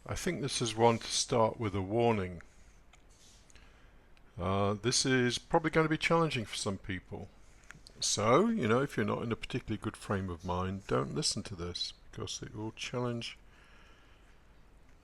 I think this is one to start with a warning. This is probably going to be challenging for some people. So, if you're not in a particularly good frame of mind, don't listen to this because it will challenge,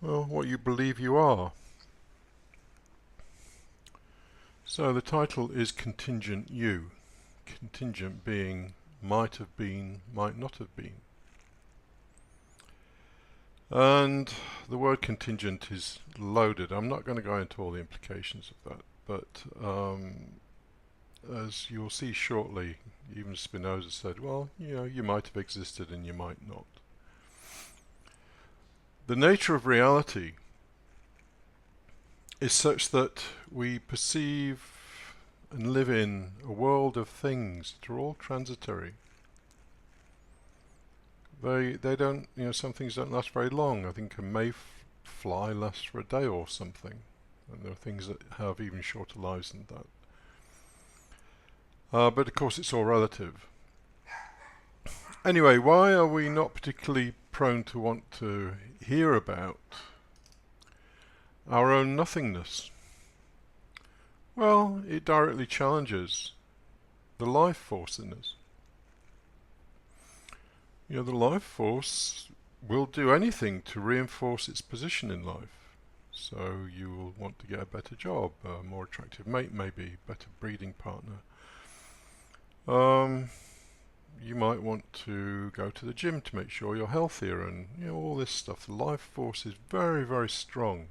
well, what you believe you are. So the title is Contingent You. Contingent being might have been, might not have been. And the word contingent is loaded. I'm not going to go into all the implications of that, but as you'll see shortly, even Spinoza said, well, you might have existed and you might not. The nature of reality is such that we perceive and live in a world of things that are all transitory. They don't, some things don't last very long. I think a mayfly lasts for a day or something, and there are things that have even shorter lives than that. But of course it's all relative. Anyway, why are we not particularly prone to want to hear about our own nothingness? Well, it directly challenges the life force in us. The life force will do anything to reinforce its position in life. So you will want to get a better job, a more attractive mate maybe, better breeding partner. You might want to go to the gym to make sure you're healthier and all this stuff. The life force is very, very strong.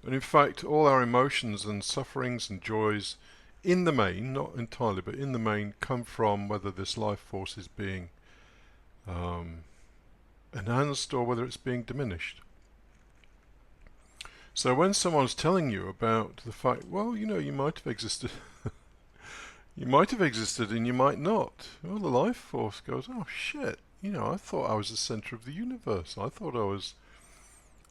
And in fact, all our emotions and sufferings and joys in the main, not entirely, but in the main, come from whether this life force is being enhanced or whether it's being diminished. So when someone's telling you about the fact, well, you might have existed, you might have existed and you might not. Well, the life force goes, oh shit, I thought I was the center of the universe. I thought I was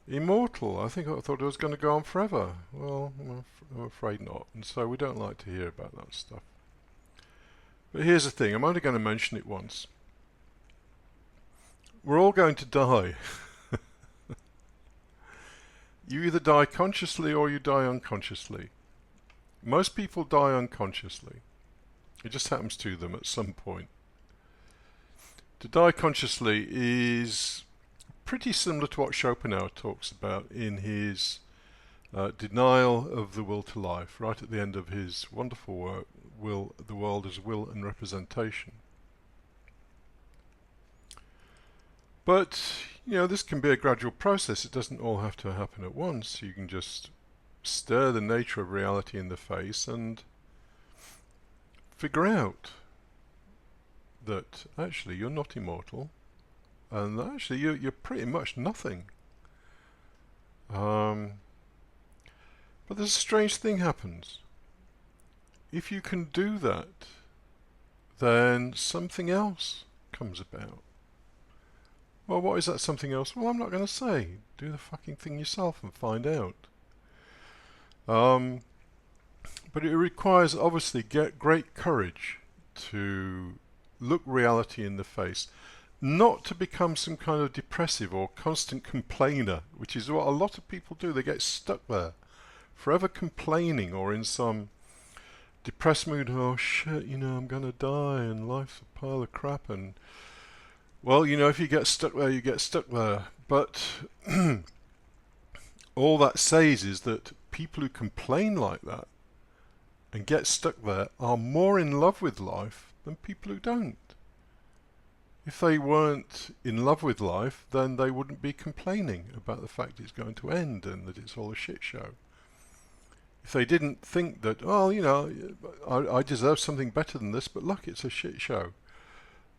immortal. I thought I was going to go on forever. Well, I'm afraid not. And so we don't like to hear about that stuff. But here's the thing, I'm only going to mention it once. We're all going to die. You either die consciously or you die unconsciously. Most people die unconsciously. It just happens to them at some point. To die consciously is pretty similar to what Schopenhauer talks about in his denial of the will to life, right at the end of his wonderful work, The World as Will and Representation. But, this can be a gradual process. It doesn't all have to happen at once. You can just stare the nature of reality in the face and figure out that actually you're not immortal and that actually you're pretty much nothing. But there's a strange thing happens. If you can do that, then something else comes about. Well, what is that something else? Well, I'm not going to say. Do the fucking thing yourself and find out. But it requires, obviously, great courage to look reality in the face. Not to become some kind of depressive or constant complainer, which is what a lot of people do. They get stuck there, forever complaining or in some depressed mood. Oh shit, I'm going to die and life's a pile of crap and... Well, if you get stuck there, you get stuck there. But all that says is that people who complain like that and get stuck there are more in love with life than people who don't. If they weren't in love with life, then they wouldn't be complaining about the fact it's going to end and that it's all a shit show. If they didn't think that, well, I deserve something better than this, but look, it's a shit show,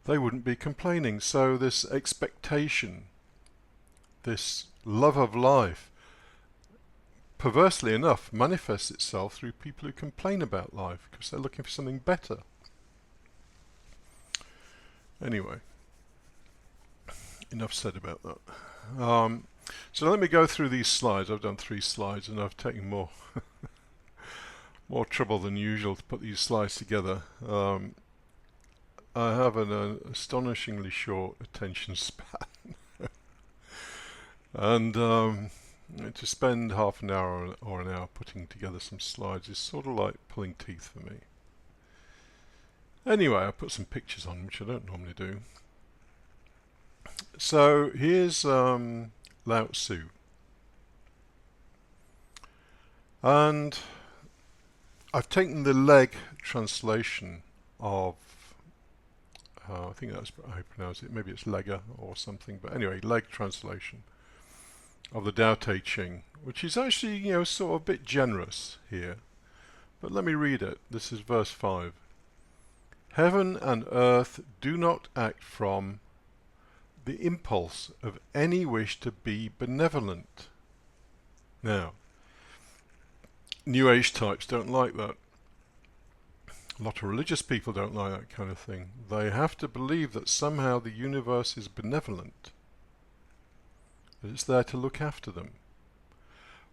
they wouldn't be complaining. So this expectation, this love of life, perversely enough, manifests itself through people who complain about life because they're looking for something better. Anyway, enough said about that. So let me go through these slides. I've done 3 slides and I've taken more more trouble than usual to put these slides together. I have an astonishingly short attention span. And to spend half an hour or an hour putting together some slides is sort of like pulling teeth for me. Anyway, I put some pictures on, which I don't normally do. So here's Lao Tzu. And I've taken the leg translation of, I think that's how you pronounce it, maybe it's Lega or something, but anyway, leg translation of the Tao Te Ching, which is actually, sort of a bit generous here. But let me read it. This is verse 5. Heaven and earth do not act from the impulse of any wish to be benevolent. Now, New Age types don't like that. A lot of religious people don't like that kind of thing. They have to believe that somehow the universe is benevolent, that it's there to look after them.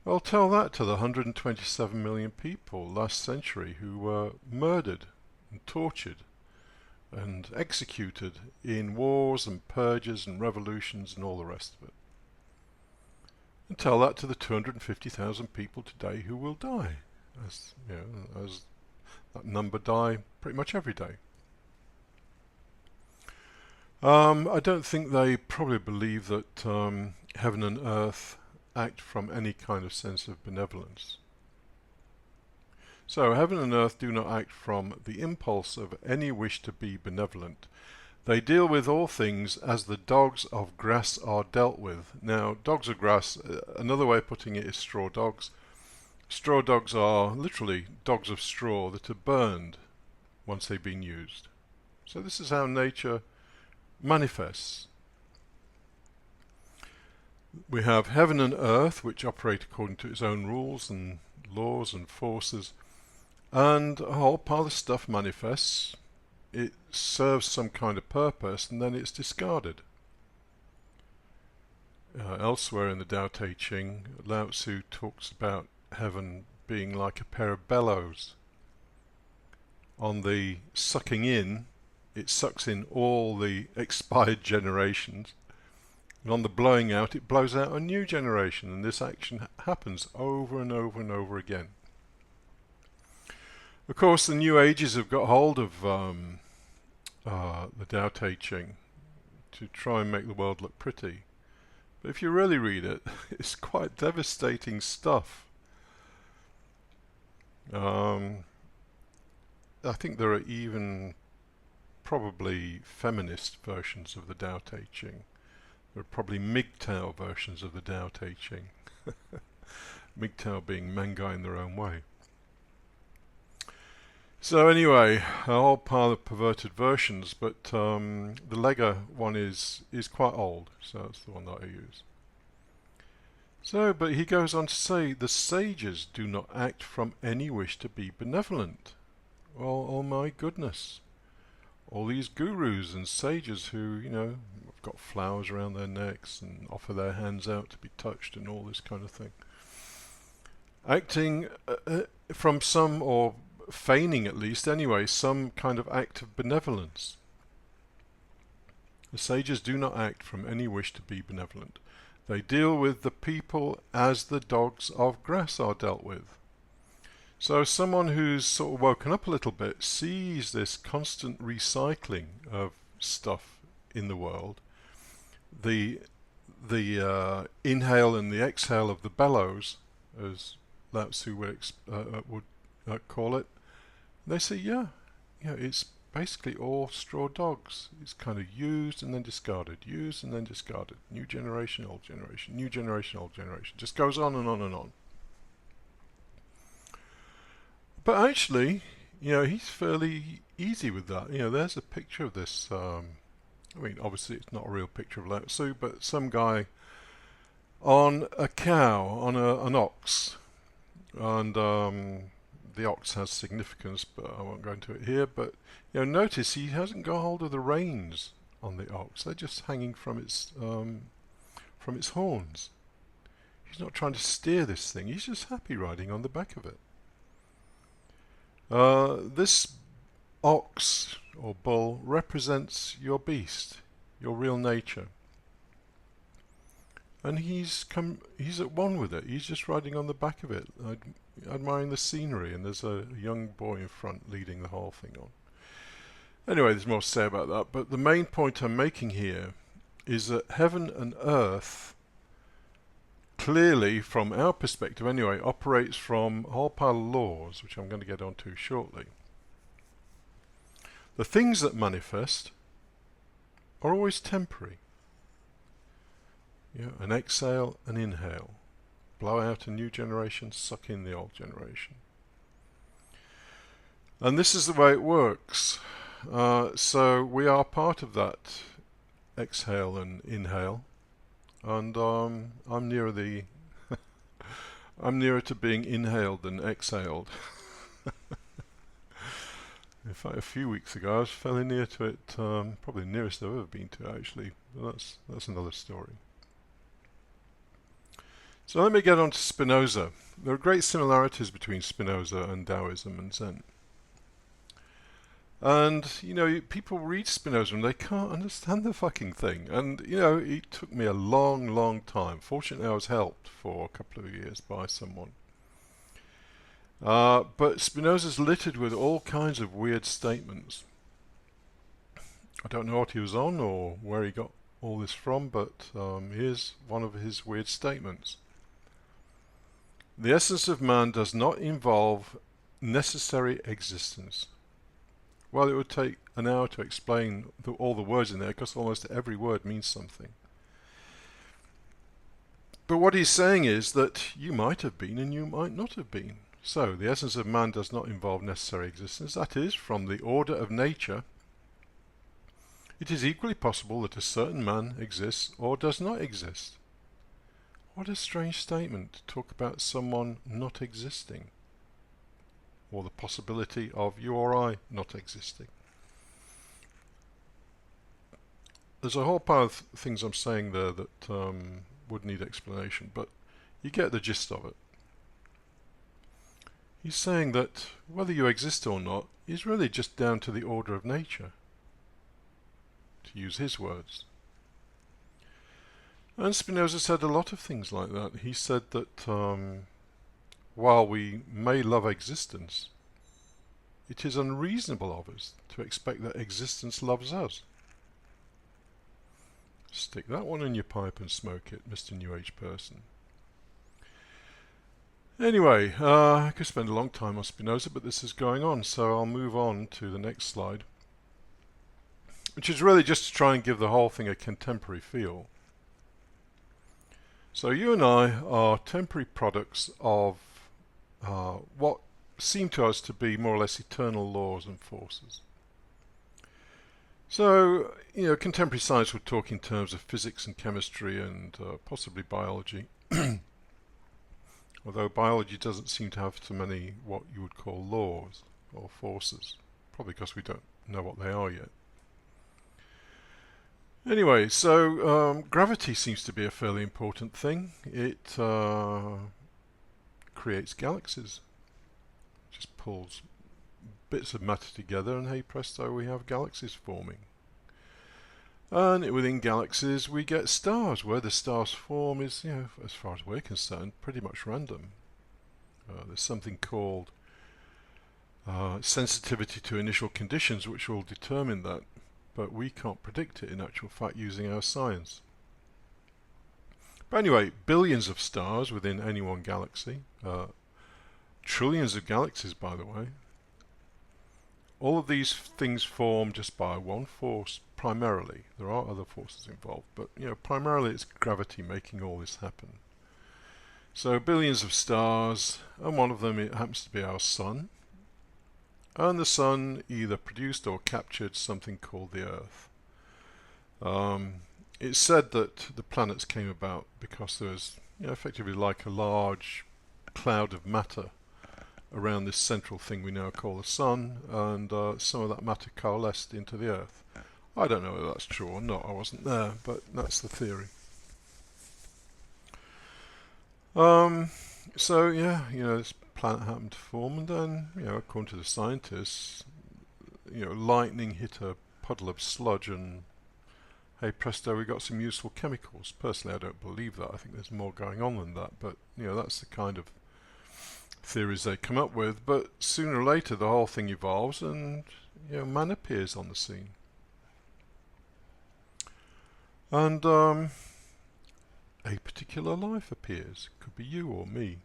Well, tell that to the 127 million people last century who were murdered and tortured and executed in wars and purges and revolutions and all the rest of it. And tell that to the 250,000 people today who will die, as that number die pretty much every day. I don't think they probably believe that heaven and earth act from any kind of sense of benevolence. So heaven and earth do not act from the impulse of any wish to be benevolent. They deal with all things as the dogs of grass are dealt with. Now, dogs of grass, another way of putting it is straw dogs. Straw dogs are literally dogs of straw that are burned once they've been used. So this is how nature manifests. We have heaven and earth, which operate according to its own rules and laws and forces, and a whole pile of stuff manifests. It serves some kind of purpose, and then it's discarded. Elsewhere in the Tao Te Ching, Lao Tzu talks about heaven being like a pair of bellows. On the sucking in, it sucks in all the expired generations, and on the blowing out, it blows out a new generation, and this action happens over and over and over again. Of course, the New Ages have got hold of the Tao Te Ching to try and make the world look pretty. But if you really read it, it's quite devastating stuff. I think there are even probably feminist versions of the Tao Te Ching. There are probably MGTOW versions of the Tao Te Ching. MGTOW being men guy in their own way. So anyway, a whole pile of perverted versions, but the Lega one is quite old, so that's the one that I use. So, but he goes on to say, the sages do not act from any wish to be benevolent. Well, oh my goodness. All these gurus and sages who, have got flowers around their necks and offer their hands out to be touched and all this kind of thing. Acting from some, or feigning at least anyway, some kind of act of benevolence. The sages do not act from any wish to be benevolent. They deal with the people as the dogs of grass are dealt with. So someone who's sort of woken up a little bit sees this constant recycling of stuff in the world, the inhale and the exhale of the bellows, as Lao Tzu would call it. They say, it's basically all straw dogs. It's kind of used and then discarded, used and then discarded. New generation, old generation, new generation, old generation. Just goes on and on and on. But actually, he's fairly easy with that. There's a picture of this. Obviously it's not a real picture of Lao Tzu, but some guy on a cow, on an ox. And the ox has significance, but I won't go into it here. But notice he hasn't got hold of the reins on the ox. They're just hanging from its horns. He's not trying to steer this thing. He's just happy riding on the back of it. This ox or bull represents your beast, your real nature. and he's at one with it. He's just riding on the back of it, admiring the scenery, and there's a young boy in front leading the whole thing on. Anyway, there's more to say about that, but the main point I'm making here is that heaven and earth, clearly, from our perspective anyway, operates from a whole pile of laws, which I'm going to get onto shortly. The things that manifest are always temporary. Yeah, an exhale, an inhale. Blow out a new generation, suck in the old generation. And this is the way it works. So we are part of that exhale and inhale, and I'm nearer the I'm nearer to being inhaled than exhaled. In fact, a few weeks ago I was fairly near to it, probably the nearest I've ever been to actually, but that's another story. So let me get on to Spinoza. There are great similarities between Spinoza and Taoism and Zen. And, people read Spinoza and they can't understand the fucking thing. And, it took me a long, long time. Fortunately, I was helped for a couple of years by someone. But Spinoza's littered with all kinds of weird statements. I don't know what he was on or where he got all this from, but here's one of his weird statements. The essence of man does not involve necessary existence. Well, it would take an hour to explain all the words in there, because almost every word means something. But what he's saying is that you might have been and you might not have been. So, the essence of man does not involve necessary existence. That is, from the order of nature, it is equally possible that a certain man exists or does not exist. What a strange statement to talk about someone not existing, or the possibility of you or I not existing. There's a whole pile of things I'm saying there that would need explanation, but you get the gist of it. He's saying that whether you exist or not is really just down to the order of nature, to use his words. And Spinoza said a lot of things like that. He said that while we may love existence, it is unreasonable of us to expect that existence loves us. Stick that one in your pipe and smoke it, Mr. New Age person. Anyway, I could spend a long time on Spinoza, but this is going on, so I'll move on to the next slide, which is really just to try and give the whole thing a contemporary feel. So you and I are temporary products of what seem to us to be more or less eternal laws and forces. So, contemporary science would talk in terms of physics and chemistry and possibly biology. Although biology doesn't seem to have too many what you would call laws or forces, probably because we don't know what they are yet. Anyway, so gravity seems to be a fairly important thing. It creates galaxies. Just pulls bits of matter together and hey presto, we have galaxies forming. And within galaxies we get stars. Where the stars form is, as far as we're concerned, pretty much random. There's something called sensitivity to initial conditions which will determine that, but we can't predict it in actual fact using our science. But anyway, billions of stars within any one galaxy, trillions of galaxies by the way. All of these things form just by one force primarily. There are other forces involved, but primarily it's gravity making all this happen. So billions of stars, and one of them it happens to be our sun. And the sun either produced or captured something called the Earth. It's said that the planets came about because there was effectively like a large cloud of matter around this central thing we now call the sun, and some of that matter coalesced into the Earth. I don't know whether that's true or not, I wasn't there, but that's the theory. So this planet happened to form, and then, according to the scientists, lightning hit a puddle of sludge and hey presto, we got some useful chemicals. Personally, I don't believe that. I think there's more going on than that, but that's the kind of theories they come up with. But sooner or later the whole thing evolves and man appears on the scene. And a particular life appears. Could be you or me.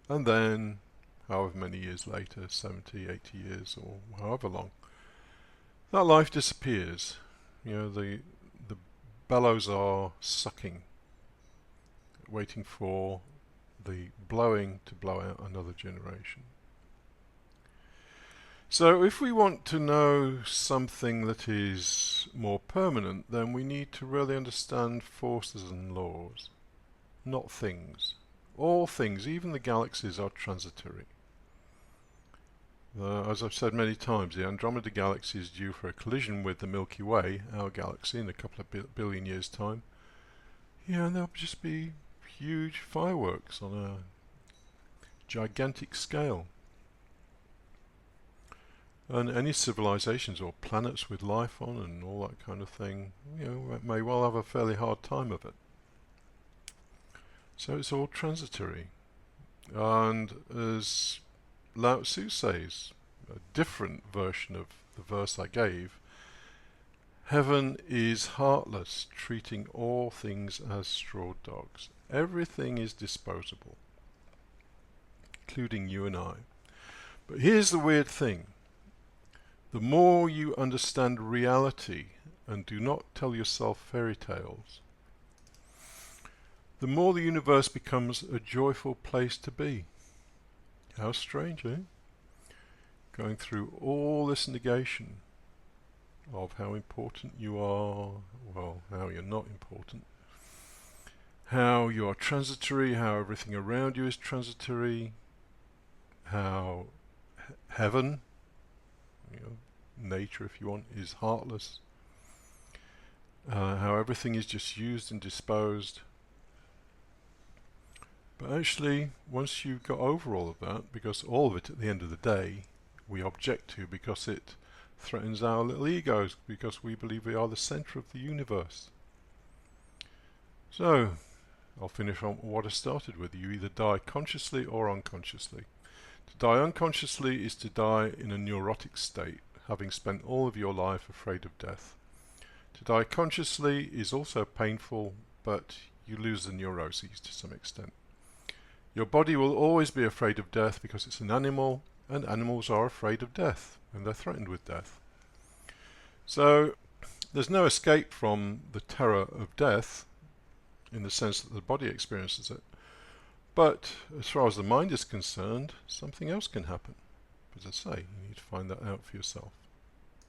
And then, however many years later, 70, 80 years or however long, that life disappears. The bellows are sucking, waiting for the blowing to blow out another generation. So if we want to know something that is more permanent, then we need to really understand forces and laws, not things. All things, even the galaxies, are transitory. As I've said many times, the Andromeda Galaxy is due for a collision with the Milky Way, our galaxy, in a couple of billion years' time. And there'll just be huge fireworks on a gigantic scale. And any civilizations or planets with life on and all that kind of thing, may well have a fairly hard time of it. So it's all transitory. And as Lao Tzu says, a different version of the verse I gave, heaven is heartless, treating all things as straw dogs. Everything is disposable, including you and I. But here's the weird thing. The more you understand reality and do not tell yourself fairy tales, the more the universe becomes a joyful place to be. How strange, eh? Going through all this negation of how important you are, well, how you're not important, how you are transitory, how everything around you is transitory, how heaven, nature if you want, is heartless, how everything is just used and disposed. But actually, once you've got over all of that, because all of it at the end of the day we object to because it threatens our little egos, because we believe we are the center of the universe. So, I'll finish on what I started with. You either die consciously or unconsciously. To die unconsciously is to die in a neurotic state, having spent all of your life afraid of death. To die consciously is also painful, but you lose the neuroses to some extent. Your body will always be afraid of death because it's an animal, and animals are afraid of death, and they're threatened with death. So there's no escape from the terror of death in the sense that the body experiences it. But as far as the mind is concerned, something else can happen. As I say, you need to find that out for yourself.